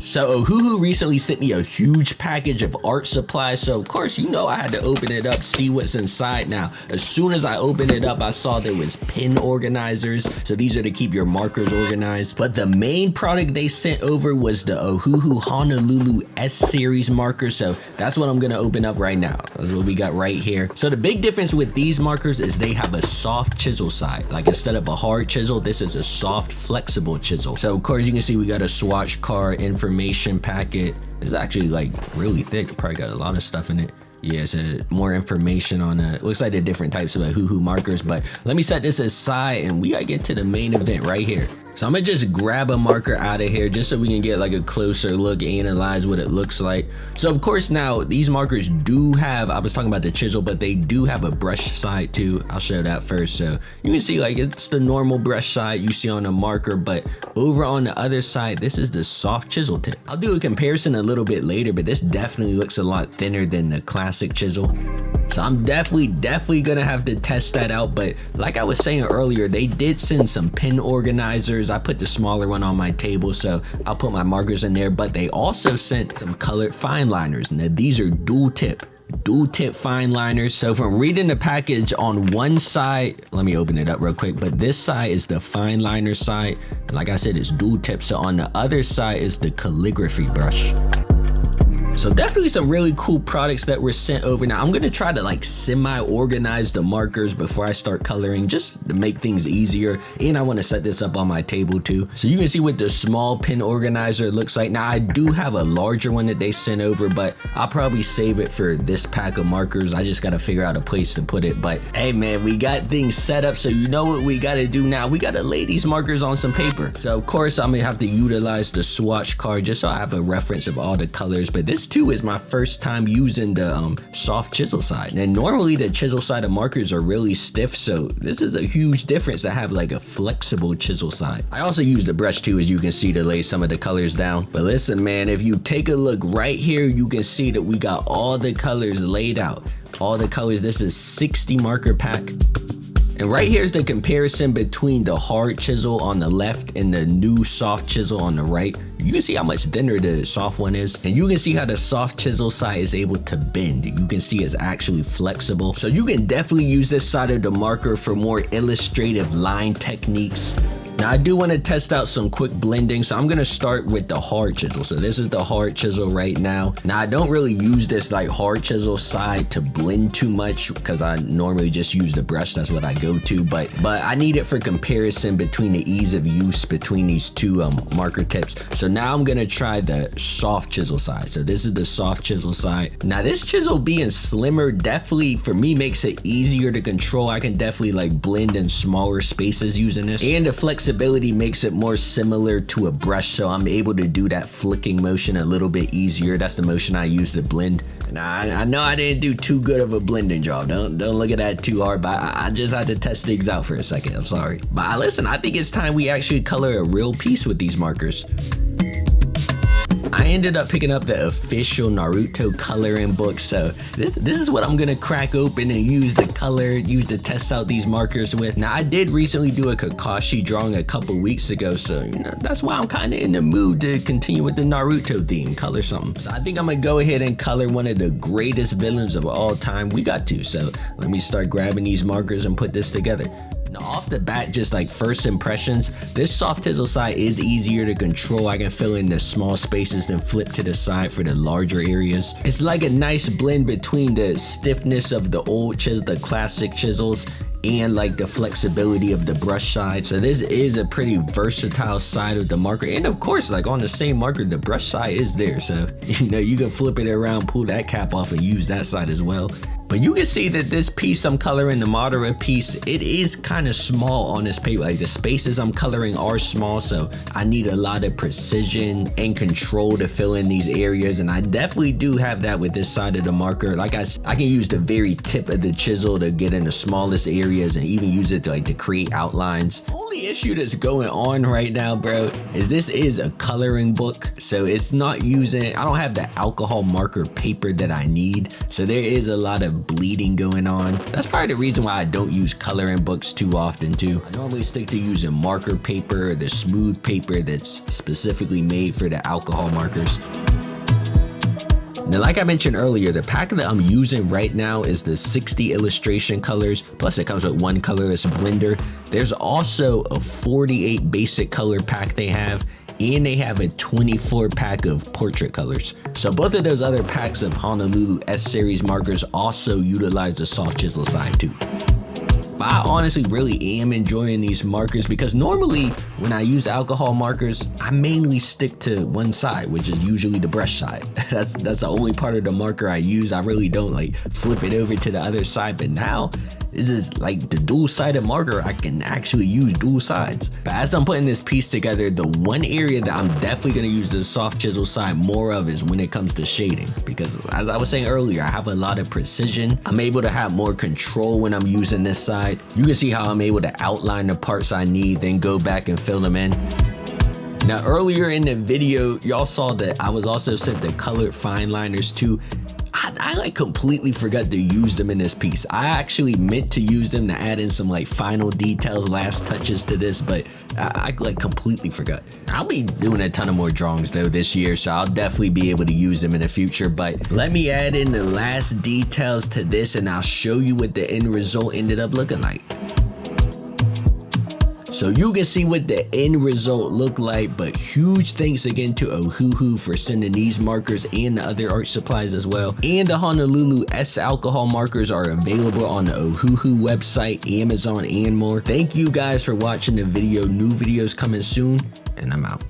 So OHUHU recently sent me a huge package of art supplies, so of course, you know I had to open it up, see what's inside. Now, as soon as I opened it up, I saw there was pen organizers, so these are to keep your markers organized. But the main product they sent over was the OHUHU Honolulu S series markers, so that's what I'm gonna open up right now. That's what we got right here. So the big difference with these markers is they have a soft chisel side. Like instead of a hard chisel, this is a soft, flexible chisel. So of course, you can see we got a swatch card, information packet. It's actually like really thick. Probably got a lot of stuff in it. Yeah, it's more information on looks like the different types of OHUHU markers. But let me set this aside and we gotta get to the main event right here. So I'm gonna just grab a marker out of here just so we can get like a closer look, analyze what it looks like. So of course now these markers do have, I was talking about the chisel, but they do have a brush side too. I'll show that first. So you can see like it's the normal brush side you see on a marker, but over on the other side, this is the soft chisel tip. I'll do a comparison a little bit later, but this definitely looks a lot thinner than the classic chisel. So I'm definitely gonna have to test that out. But like I was saying earlier, they did send some pen organizers. I put the smaller one on my table, so I'll put my markers in there. But they also sent some colored fine liners. Now these are dual tip fine liners. So from reading the package, on one side, let me open it up real quick, but this side is the fine liner side. Like I said, it's dual tip. So on the other side is the calligraphy brush. So definitely some really cool products that were sent over. Now I'm gonna try to like semi-organize the markers before I start coloring, just to make things easier. And I wanna set this up on my table too. So you can see what the small pen organizer looks like. Now I do have a larger one that they sent over, but I'll probably save it for this pack of markers. I just gotta figure out a place to put it. But hey man, we got things set up, so you know what we gotta do now. We gotta lay these markers on some paper. So of course I'm gonna have to utilize the swatch card just so I have a reference of all the colors. But this too is my first time using the soft chisel side. And normally the chisel side of markers are really stiff, so this is a huge difference to have like a flexible chisel side. I also use the brush too, as you can see, to lay some of the colors down. But listen man, if you take a look right here, you can see that we got all the colors laid out. All the colors. This is 60 marker pack. And right here's the comparison between the hard chisel on the left and the new soft chisel on the right. You can see how much thinner the soft one is. And you can see how the soft chisel side is able to bend. You can see it's actually flexible. So you can definitely use this side of the marker for more illustrative line techniques. Now I do want to test out some quick blending, so I'm gonna start with the hard chisel. So this is the hard chisel right now. Now I don't really use this like hard chisel side to blend too much because I normally just use the brush. That's what I go to, but I need it for comparison between the ease of use between these two marker tips. So now I'm gonna try the soft chisel side. So this is the soft chisel side. Now this chisel being slimmer definitely for me makes it easier to control. I can definitely like blend in smaller spaces using this, and the flexibility makes it more similar to a brush, so I'm able to do that flicking motion a little bit easier. That's the motion I use to blend. Now I know I didn't do too good of a blending job. Don't look at that too hard, but I just had to test things out for a second. I'm sorry. But listen, I think it's time we actually color a real piece with these markers. I ended up picking up the official Naruto coloring book, so this is what I'm gonna crack open and use to test out these markers with. Now I did recently do a Kakashi drawing a couple weeks ago, so you know, that's why I'm kind of in the mood to continue with the Naruto theme, color something. So I think I'm gonna go ahead and color one of the greatest villains of all time. We got to, so let me start grabbing these markers and put this together. Now off the bat, just like first impressions, this soft chisel side is easier to control. I can fill in the small spaces then flip to the side for the larger areas. It's like a nice blend between the stiffness of the old chisel, the classic chisels, and like the flexibility of the brush side. So this is a pretty versatile side of the marker. And of course, like on the same marker, the brush side is there. So, you know, you can flip it around, pull that cap off and use that side as well. But you can see that this piece I'm coloring, the Madara piece, it is kind of small on this paper. Like the spaces I'm coloring are small, so I need a lot of precision and control to fill in these areas. And I definitely do have that with this side of the marker. Like I can use the very tip of the chisel to get in the smallest areas and even use it to create outlines. Only issue that's going on right now, bro, is this is a coloring book, so it's not using, I don't have the alcohol marker paper that I need. So there is a lot of bleeding going on. That's probably the reason why I don't use coloring books too often too. I normally stick to using marker paper, or the smooth paper that's specifically made for the alcohol markers. Now, like I mentioned earlier, the pack that I'm using right now is the 60 illustration colors, plus it comes with one colorless blender. There's also a 48 basic color pack they have, and they have a 24 pack of portrait colors. So both of those other packs of Honolulu S-Series markers also utilize the soft chisel side too. But I honestly really am enjoying these markers because normally when I use alcohol markers, I mainly stick to one side, which is usually the brush side. That's the only part of the marker I use. I really don't like flip it over to the other side, but now this is like the dual-sided marker. I can actually use dual sides. But as I'm putting this piece together, the one area that I'm definitely gonna use the soft chisel side more of is when it comes to shading, because as I was saying earlier, I have a lot of precision. I'm able to have more control when I'm using this side. You can see how I'm able to outline the parts I need, then go back and fill them in. Now earlier in the video, y'all saw that I was also sent the colored fine liners too. I like completely forgot to use them in this piece. I actually meant to use them to add in some like final details, last touches to this, but I like completely forgot. I'll be doing a ton of more drawings though this year, so I'll definitely be able to use them in the future. But let me add in the last details to this and I'll show you what the end result ended up looking like. So you can see what the end result looked like, but huge thanks again to OHUHU for sending these markers and the other art supplies as well. And the Honolulu S alcohol markers are available on the OHUHU website, Amazon, and more. Thank you guys for watching the video. New videos coming soon, and I'm out.